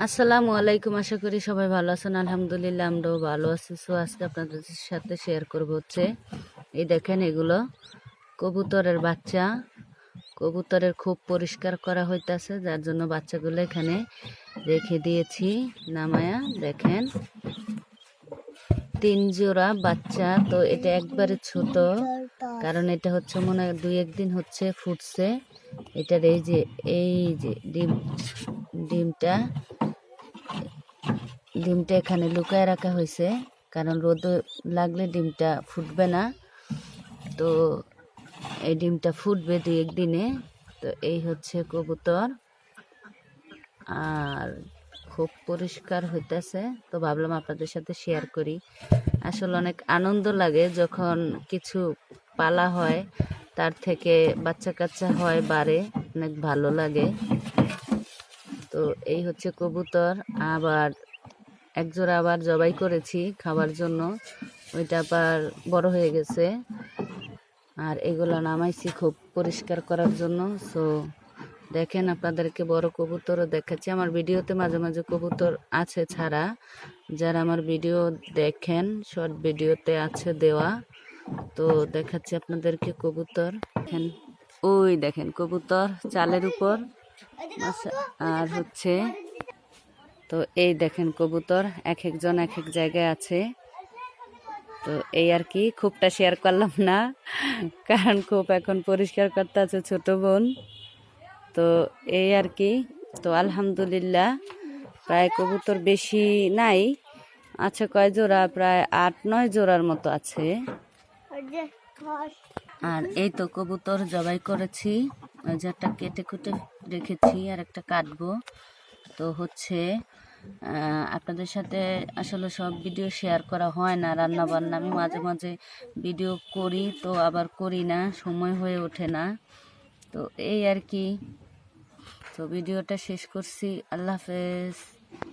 আসসালামু আলাইকুম। আশা করি সবাই ভালো আছেন। আলহামদুলিল্লাহ আমরাও ভালো আছি। সো আজকে আপনাদের সাথে শেয়ার করব হচ্ছে এই দেখেন এগুলো কবুতরের বাচ্চা। কবুতরের খুব পরিষ্কার করা হইতাছে, যার জন্য বাচ্চাগুলো এখানে রেখে দিয়েছি নামায়া। দেখেন 3 জোড়া বাচ্চা। তো এটা একবারে ছোট, কারণ এটা হচ্ছে মনে হয় 2-1 দিন হচ্ছে ফুটছে। এটার এই যে ডিমটা ডিমটা এখানে লুকায় রাখা হয়েছে, কারণ রোদ লাগলে ডিমটা ফুটবে না। তো এই ডিমটা ফুটবে 2-1 দিনে। তো এই হচ্ছে কবুতর, আর খুব পরিষ্কার হইতেছে। তো ভাবলাম আপনাদের সাথে শেয়ার করি। আসলে অনেক আনন্দ লাগে যখন কিছু পালা হয়, তার থেকে বাচ্চা কাচ্চা হয় বাড়ে, অনেক ভালো লাগে। তো এই হচ্ছে কবুতর। আবার একজোড়া আবার জবাই করেছি খাবার জন্য, ওইটা আবার বড় হয়ে গেছে। আর এগুলো নামাইছি খুব পরিষ্কার করার জন্য। সো দেখেন, আপনাদেরকে বড় কবুতরও দেখাচ্ছি। আমার ভিডিওতে মাঝে মাঝে কবুতর আছে ছাড়া, যারা আমার ভিডিও দেখেন শর্ট ভিডিওতে আছে দেওয়া। তো দেখাচ্ছি আপনাদেরকে কবুতর। দেখেন, ওই দেখেন কবুতর চালের উপর। আর হচ্ছে তো এই দেখেন কবুতর এক একজন এক এক জায়গায় আছে। তো এই আর কি, খুবটা শেয়ার করলাম না, কারণ খুব এখন পরিষ্কার করতে আছে ছোট বোন। তো এই আর কি। তো আলহামদুলিল্লাহ প্রায় কবুতর বেশি নাই, আছে কয় জোড়া, প্রায় 8-9 জোড়ার মতো আছে। আর এই তো কবুতর জবাই করেছি, ওই যে একটা কেটে কুটে রেখেছি আর একটা কাটবো। তো হচ্ছে আপনাদের সাথে আসলে সব ভিডিও শেয়ার করা হয় না, রান্না বান্না আমি মাঝে মাঝে ভিডিও করি, তো আবার করি না, সময় হয়ে ওঠে না। তো এই আর কি। তো ভিডিওটা শেষ করছি। আল্লাহ হাফেজ।